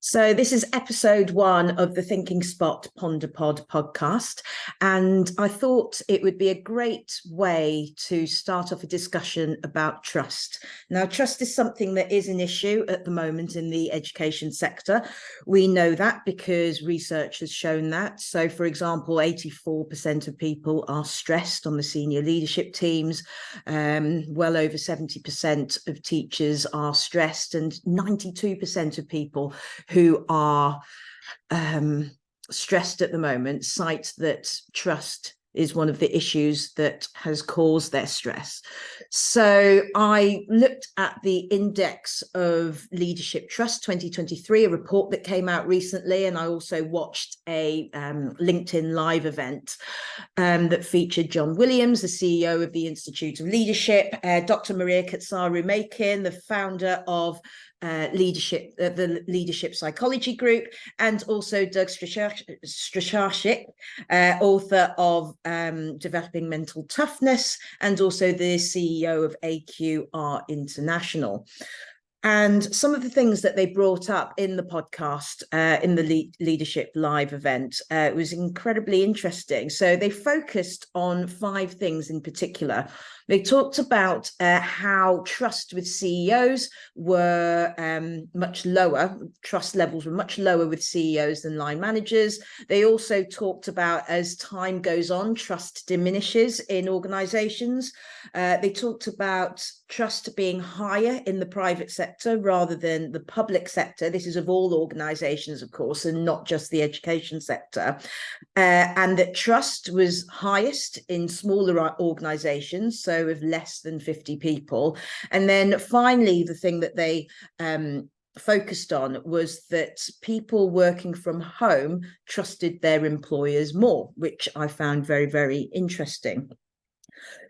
So this is episode 1 of the ThinkingSpot PonderPod podcast, and I thought it would be a great way to start off a discussion about trust. Now, trust is something that is an issue at the moment in the education sector. We know that because research has shown that. So, for example, 84% of people are stressed on the senior leadership teams. Well over 70% of teachers are stressed, and 92% of people who are stressed at the moment cite that trust is one of the issues that has caused their stress. So I looked at the Index of Leadership Trust 2023, a report that came out recently, and I also watched a LinkedIn Live event that featured John Williams, the CEO of the Institute of Leadership, Dr. Maria Katsaru-Makin, the founder of the Leadership Psychology Group, and also Doug Strasharczyk, author of Developing Mental Toughness, and also the CEO of AQR International. And some of the things that they brought up in the podcast, in the Leadership Live event, was incredibly interesting. So they focused on 5 things in particular. They talked about how trust with CEOs were much lower. Trust levels were much lower with CEOs than line managers. They also talked about, as time goes on, trust diminishes in organizations. They talked about trust being higher in the private sector rather than the public sector. This is of all organizations, of course, and not just the education sector. And that trust was highest in smaller organizations, so of less than 50 people. And then finally, the thing that they focused on was that people working from home trusted their employers more, which I found very, very interesting.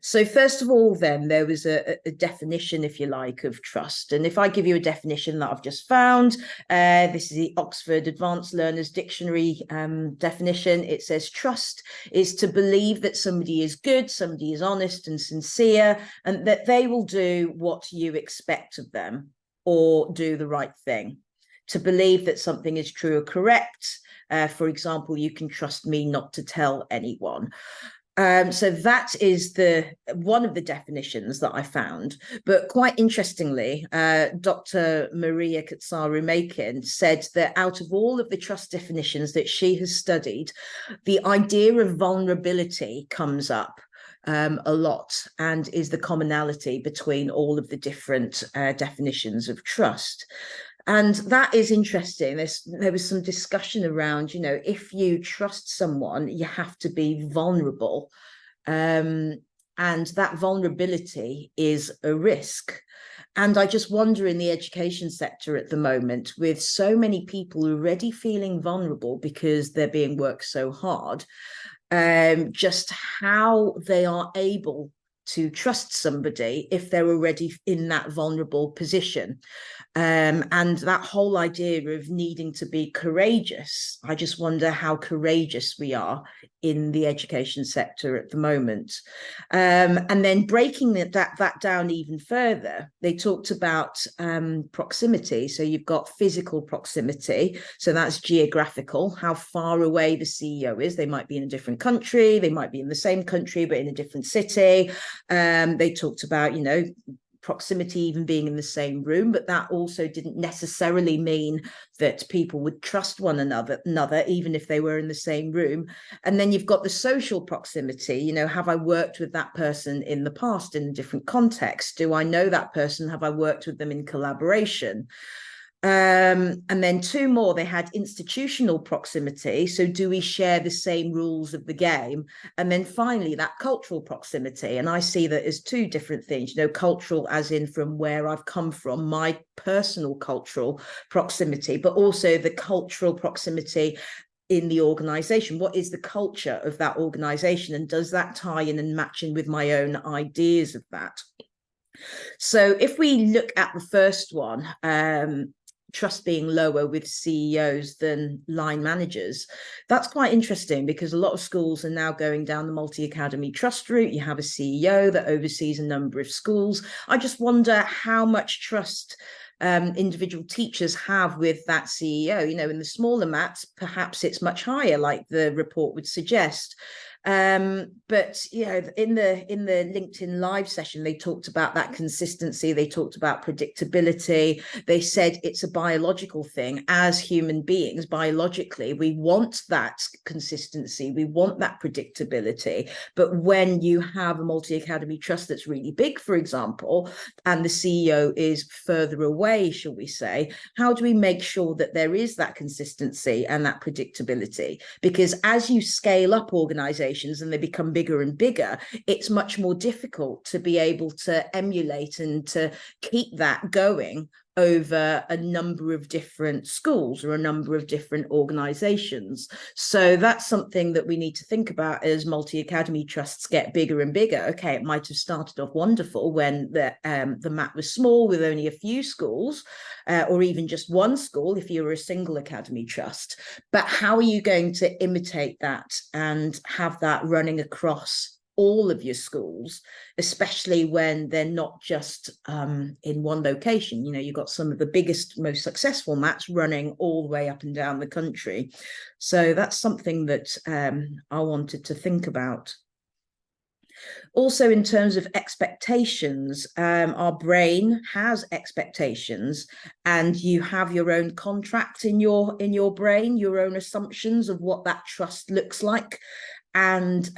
So first of all, then, there was a definition, if you like, of trust. And if I give you a definition that I've just found, this is the Oxford Advanced Learners Dictionary definition. It says trust is to believe that somebody is good, somebody is honest and sincere, and that they will do what you expect of them or do the right thing. To believe that something is true or correct. For example, you can trust me not to tell anyone. So that is one of the definitions that I found. But quite interestingly, Dr. Maria Katsaru-Makin said that out of all of the trust definitions that she has studied, the idea of vulnerability comes up a lot and is the commonality between all of the different definitions of trust. And that is interesting. There was some discussion around, if you trust someone, you have to be vulnerable. And that vulnerability is a risk. And I just wonder, in the education sector at the moment, with so many people already feeling vulnerable because they're being worked so hard, just how they are able to trust somebody if they're already in that vulnerable position. And that whole idea of needing to be courageous, I just wonder how courageous we are in the education sector at the moment. And then breaking that down even further, they talked about proximity. So you've got physical proximity. So that's geographical, how far away the CEO is. They might be in a different country. They might be in the same country, but in a different city. They talked about, proximity even being in the same room, but that also didn't necessarily mean that people would trust one another, even if they were in the same room. And then you've got the social proximity. Have I worked with that person in the past in a different context? Do I know that person? Have I worked with them in collaboration? And then 2 more, they had institutional proximity. So do we share the same rules of the game? And then finally, that cultural proximity. And I see that as 2 different things, cultural as in from where I've come from, my personal cultural proximity, but also the cultural proximity in the organization. What is the culture of that organization? And does that tie in and match in with my own ideas of that? So if we look at the first one, trust being lower with CEOs than line managers, that's quite interesting because a lot of schools are now going down the multi-academy trust route. You have a CEO that oversees a number of schools. I just wonder how much trust individual teachers have with that CEO. In the smaller mats, perhaps it's much higher, like the report would suggest. But in the LinkedIn live session, they talked about that consistency. They talked about predictability. They said it's a biological thing. As human beings, biologically, we want that consistency. We want that predictability. But when you have a multi-academy trust that's really big, for example, and the CEO is further away, shall we say, how do we make sure that there is that consistency and that predictability? Because as you scale up organizations and they become bigger and bigger, it's much more difficult to be able to emulate and to keep that going over a number of different schools or a number of different organizations. So that's something that we need to think about as multi-academy trusts get bigger and bigger. Okay, it might have started off wonderful when the mat was small with only a few schools, or even just one school if you were a single academy trust. But how are you going to imitate that and have that running across all of your schools, especially when they're not just in one location? You've got some of the biggest, most successful mats running all the way up and down the country. So that's something that I wanted to think about. Also, in terms of expectations, our brain has expectations, and you have your own contract in your brain, your own assumptions of what that trust looks like. And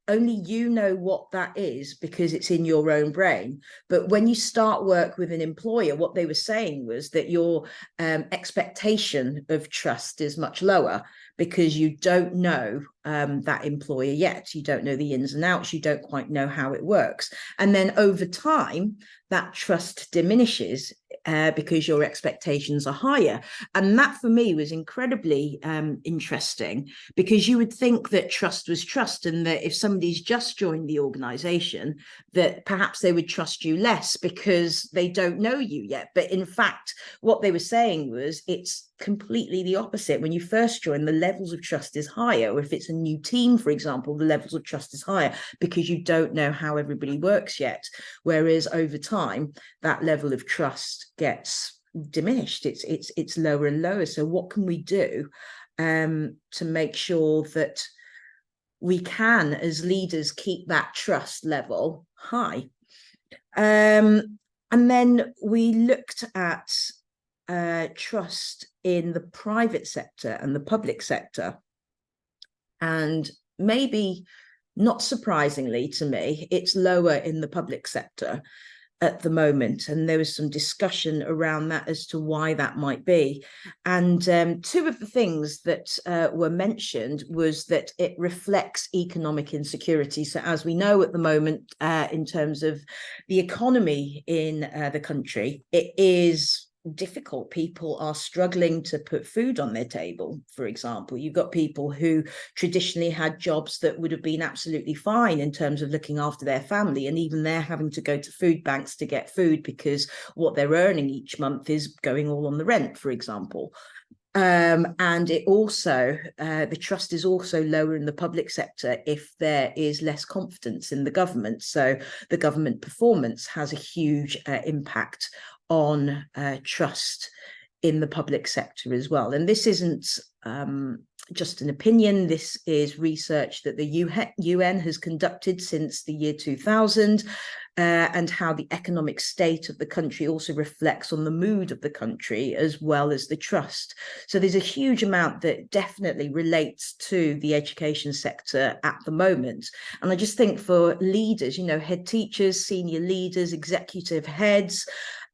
only you know what that is because it's in your own brain. But when you start work with an employer, what they were saying was that your expectation of trust is much lower because you don't know that employer yet. You don't know the ins and outs. You don't quite know how it works. And then over time, that trust diminishes because your expectations are higher. And that for me was incredibly interesting, because you would think that trust was trust, and that if somebody's just joined the organization, that perhaps they would trust you less because they don't know you yet. But in fact, what they were saying was it's completely the opposite. When you first join, the levels of trust is higher. Or if it's a new team, for example, the levels of trust is higher because you don't know how everybody works yet. Whereas over time, that level of trust gets diminished. It's lower and lower. So what can we do to make sure that we can, as leaders, keep that trust level high? And then we looked at trust in the private sector and the public sector. And maybe not surprisingly to me, it's lower in the public sector at the moment. And there was some discussion around that as to why that might be. And two of the things that were mentioned was that it reflects economic insecurity. So as we know at the moment, in terms of the economy in the country, it is difficult. People are struggling to put food on their table, for example. You've got people who traditionally had jobs that would have been absolutely fine in terms of looking after their family, and even they're having to go to food banks to get food because what they're earning each month is going all on the rent, for example. And it also, the trust is also lower in the public sector if there is less confidence in the government. So the government performance has a huge impact on trust in the public sector as well. And this isn't just an opinion. This is research that the UN has conducted since the year 2000, and how the economic state of the country also reflects on the mood of the country as well as the trust. So there's a huge amount that definitely relates to the education sector at the moment. And I just think for leaders, head teachers, senior leaders, executive heads,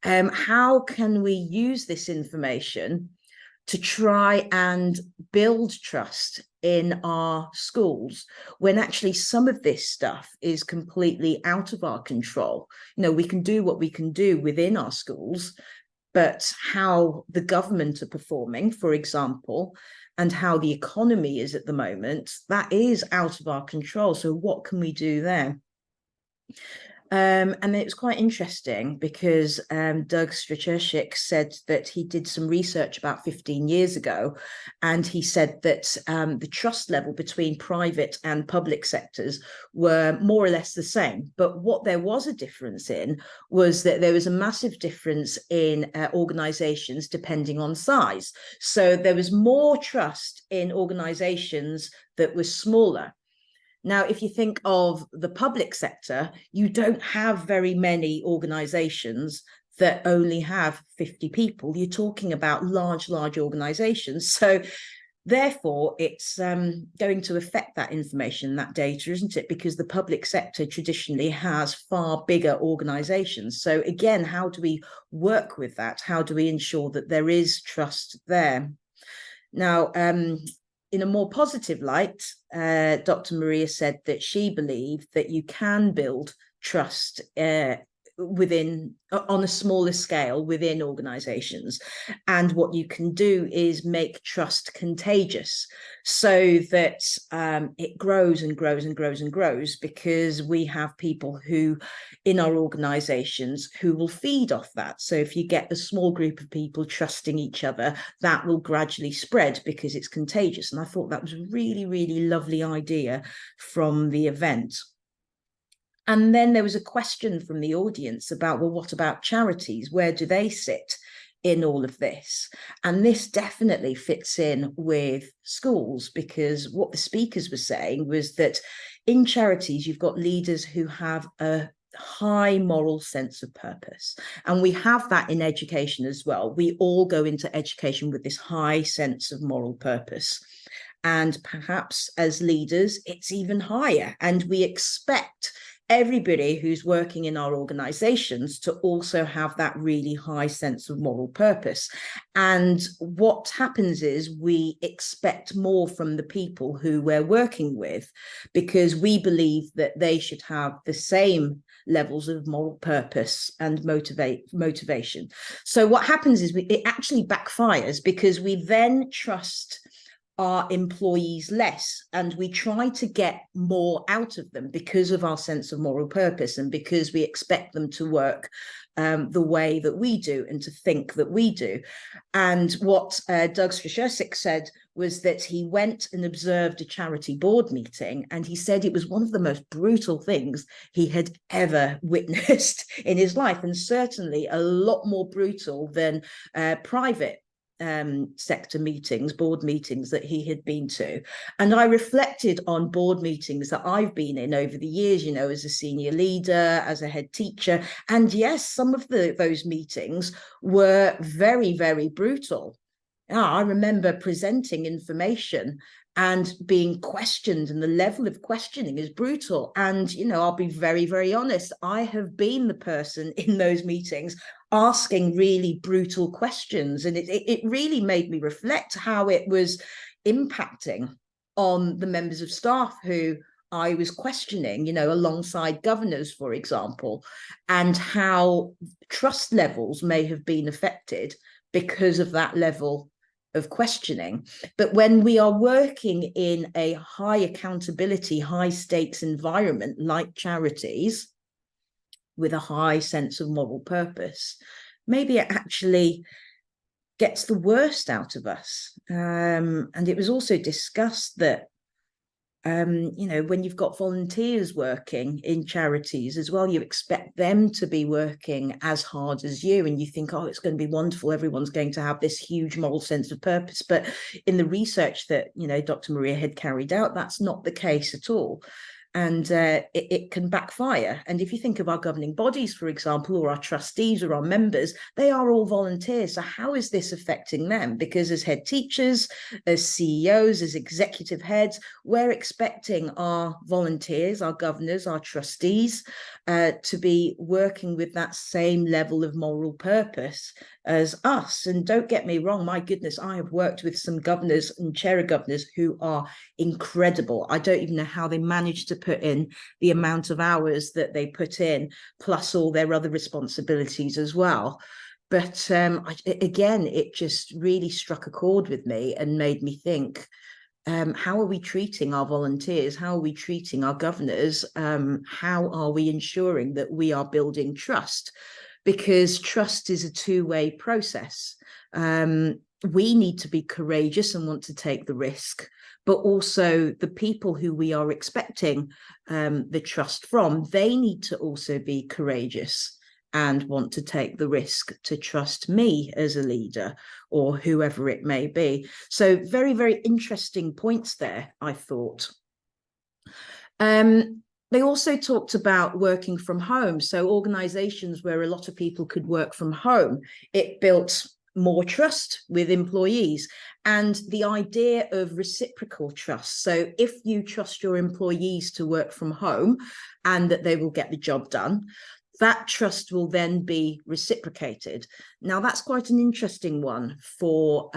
how can we use this information to try and build trust in our schools when actually some of this stuff is completely out of our control? We can do what we can do within our schools, but how the government are performing, for example, and how the economy is at the moment, that is out of our control. So what can we do there? And it was quite interesting because Doug Strachershik said that he did some research about 15 years ago, and he said that the trust level between private and public sectors were more or less the same. But what there was a difference in was that there was a massive difference in organizations depending on size. So there was more trust in organizations that were smaller. Now, if you think of the public sector, you don't have very many organizations that only have 50 people. You're talking about large organizations. So therefore, it's going to affect that information, that data, isn't it? Because the public sector traditionally has far bigger organizations. So again, how do we work with that? How do we ensure that there is trust there? Now, in a more positive light, Dr. Maria said that she believed that you can build trust within, on a smaller scale, within organizations. And what you can do is make trust contagious, so that it grows and grows and grows and grows, because we have people who in our organizations who will feed off that. So if you get a small group of people trusting each other, that will gradually spread because it's contagious. And I thought that was a really, really lovely idea from the event. And then there was a question from the audience about, well, what about charities? Where do they sit in all of this? And this definitely fits in with schools, because what the speakers were saying was that in charities, you've got leaders who have a high moral sense of purpose. And we have that in education as well. We all go into education with this high sense of moral purpose. And perhaps as leaders, it's even higher. And we expect everybody who's working in our organizations to also have that really high sense of moral purpose. And what happens is we expect more from the people who we're working with, because we believe that they should have the same levels of moral purpose and motivation. So what happens is it actually backfires, because we then trust our employees less, and we try to get more out of them because of our sense of moral purpose, and because we expect them to work the way that we do and to think that we do. And what Doug Strachershik said was that he went and observed a charity board meeting, and he said it was one of the most brutal things he had ever witnessed in his life, and certainly a lot more brutal than private sector meetings, board meetings that he had been to. And I reflected on board meetings that I've been in over the years, you know, as a senior leader, as a head teacher. And yes, some of those meetings were very, very brutal. I remember presenting information and being questioned, and the level of questioning is brutal. And, you know, I'll be very, very honest, I have been the person in those meetings asking really brutal questions. And it really made me reflect how it was impacting on the members of staff who I was questioning, you know, alongside governors, for example, and how trust levels may have been affected because of that level of questioning. But when we are working in a high accountability, high stakes environment like charities, with a high sense of moral purpose, maybe it actually gets the worst out of us. And it was also discussed that you know, when you've got volunteers working in charities as well, you expect them to be working as hard as you, and you think, oh, it's going to be wonderful, everyone's going to have this huge moral sense of purpose. But in the research that, you know, Dr. Maria had carried out, that's not the case at all. And it can backfire. And if you think of our governing bodies, for example, or our trustees or our members, they are all volunteers. So how is this affecting them? Because as head teachers, as CEOs, as executive heads, we're expecting our volunteers, our governors, our trustees to be working with that same level of moral purpose as us. And don't get me wrong, my goodness, I have worked with some governors and chair governors who are incredible. I don't even know how they manage to put in the amount of hours that they put in, plus all their other responsibilities as well. But again, it just really struck a chord with me and made me think, how are we treating our volunteers? How are we treating our governors? How are we ensuring that we are building trust? Because trust is a two-way process. We need to be courageous and want to take the risk, but also the people who we are expecting the trust from, they need to also be courageous and want to take the risk to trust me as a leader or whoever it may be. So very, very interesting points there, I thought. They also talked about working from home. So organizations where a lot of people could work from home, it built more trust with employees and the idea of reciprocal trust. So if you trust your employees to work from home and that they will get the job done, that trust will then be reciprocated. Now, that's quite an interesting one for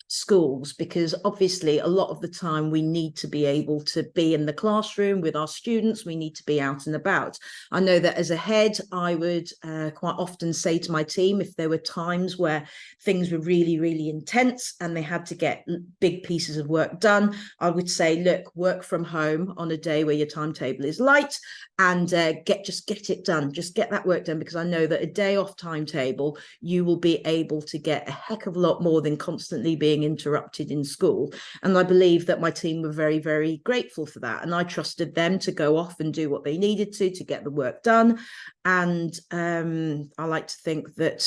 schools, because obviously a lot of the time we need to be able to be in the classroom with our students. We need to be out and about. I know that as a head, I would quite often say to my team, if there were times where things were really, really intense and they had to get big pieces of work done, I would say, look, work from home on a day where your timetable is light and just get it done. Just get that work done, because I know that a day off timetable, you will be able to get a heck of a lot more than constantly being interrupted in school. And I believe that my team were very, very grateful for that. And I trusted them to go off and do what they needed to get the work done. And I like to think that,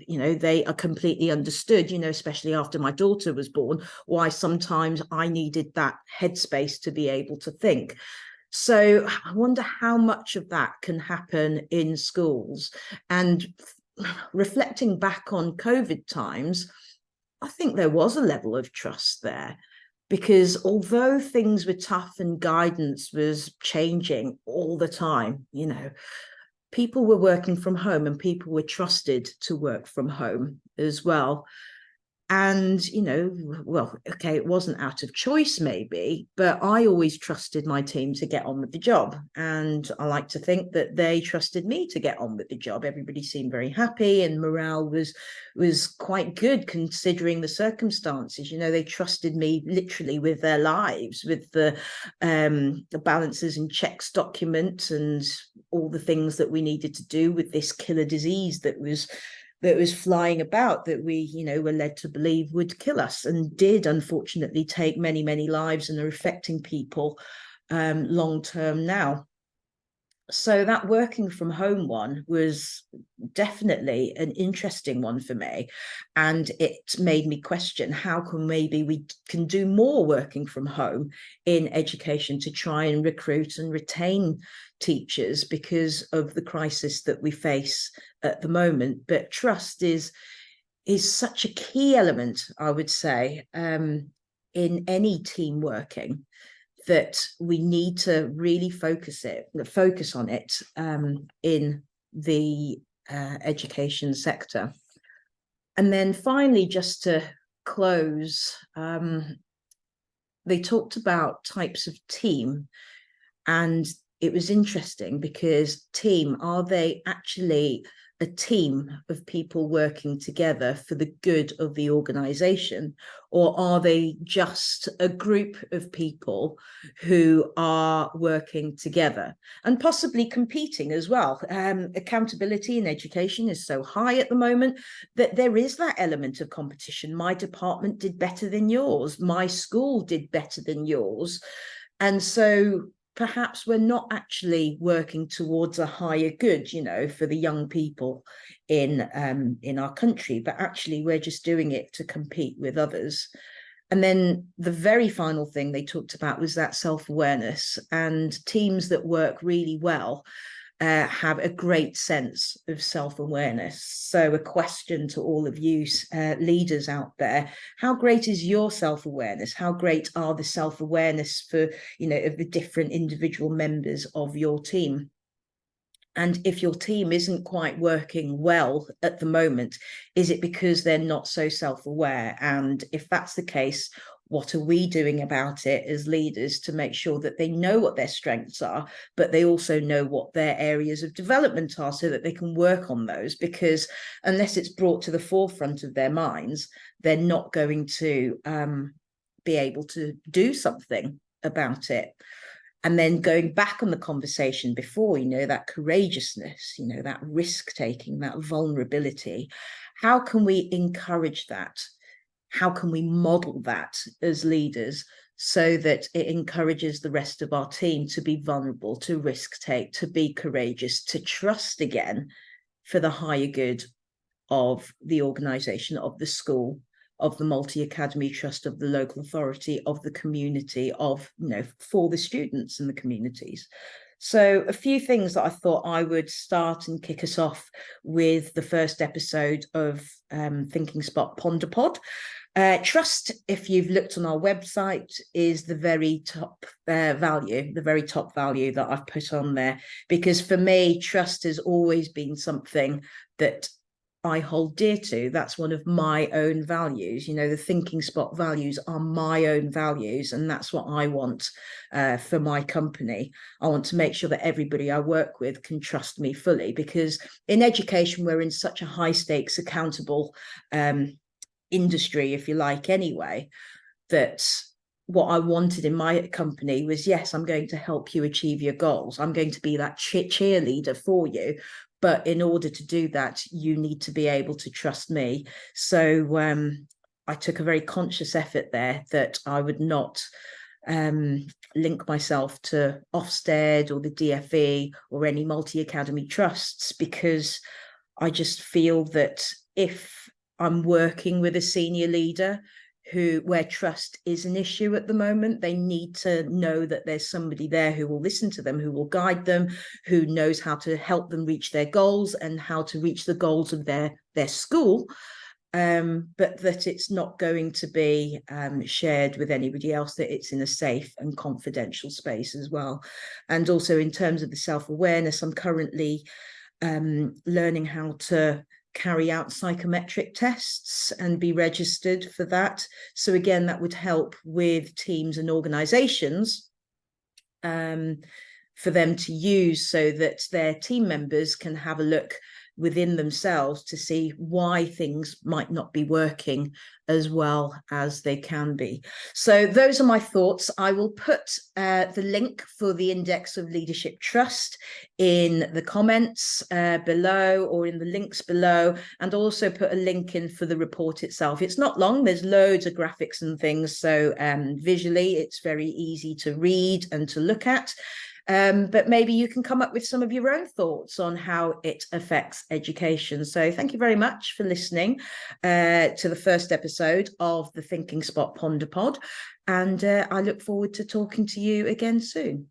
they are completely understood, especially after my daughter was born, why sometimes I needed that headspace to be able to think. So I wonder how much of that can happen in schools. And reflecting back on COVID times, I think there was a level of trust there, because although things were tough and guidance was changing all the time, people were working from home and people were trusted to work from home as well. And, well, okay, it wasn't out of choice maybe, but I always trusted my team to get on with the job. And I like to think that they trusted me to get on with the job. Everybody seemed very happy and morale was quite good considering the circumstances. They trusted me literally with their lives, with the balances and checks document and all the things that we needed to do with this killer disease that was flying about, that we, were led to believe would kill us, and did unfortunately take many, many lives and are affecting people long term now. So that working from home one was definitely an interesting one for me. And it made me question, how can maybe we can do more working from home in education to try and recruit and retain teachers because of the crisis that we face at the moment. But trust is such a key element, I would say, in any team working, that we need to really focus on it in the education sector. And then finally, just to close, they talked about types of team, and it was interesting because team, are they actually a team of people working together for the good of the organization, or are they just a group of people who are working together and possibly competing as well? Accountability in education is so high at the moment that there is that element of competition. My department did better than yours, my school did better than yours, and so perhaps we're not actually working towards a higher good, for the young people in our country, but actually we're just doing it to compete with others. And then the very final thing they talked about was that self-awareness, and teams that work really well have a great sense of self-awareness. So a question to all of you leaders out there: how great is your self-awareness? How great are the self-awareness for, of the different individual members of your team? And if your team isn't quite working well at the moment, is it because they're not so self-aware? And if that's the case, what are we doing about it as leaders to make sure that they know what their strengths are, but they also know what their areas of development are, so that they can work on those? Because unless it's brought to the forefront of their minds, they're not going to be able to do something about it. And then going back on the conversation before, that courageousness, that risk taking, that vulnerability, how can we encourage that? How can we model that as leaders so that it encourages the rest of our team to be vulnerable, to risk take, to be courageous, to trust again for the higher good of the organisation, of the school, of the multi-academy trust, of the local authority, of the community, for the students and the communities. So a few things that I thought I would start and kick us off with the first episode of ThinkingSpot PonderPod. Trust, if you've looked on our website, is the very top value that I've put on there, because for me, trust has always been something that I hold dear to. That's one of my own values. The ThinkingSpot values are my own values, and that's what I want for my company. I want to make sure that everybody I work with can trust me fully, because in education, we're in such a high stakes, accountable industry, if you like, anyway, that what I wanted in my company was, yes, I'm going to help you achieve your goals. I'm going to be that cheerleader for you. But in order to do that, you need to be able to trust me. So I took a very conscious effort there that I would not link myself to Ofsted or the DFE or any multi-academy trusts, because I just feel that if I'm working with a senior leader where trust is an issue at the moment, they need to know that there's somebody there who will listen to them, who will guide them, who knows how to help them reach their goals and how to reach the goals of their school, but that it's not going to be shared with anybody else, that it's in a safe and confidential space as well. And also in terms of the self-awareness, I'm currently learning how to carry out psychometric tests and be registered for that. So again, that would help with teams and organizations for them to use, so that their team members can have a look within themselves to see why things might not be working as well as they can be. So those are my thoughts. I will put the link for the Index of Leadership Trust in the comments below, or in the links below, and also put a link in for the report itself. It's not long, there's loads of graphics and things, so visually it's very easy to read and to look at. But maybe you can come up with some of your own thoughts on how it affects education. So thank you very much for listening to the first episode of the ThinkingSpot PonderPod. And I look forward to talking to you again soon.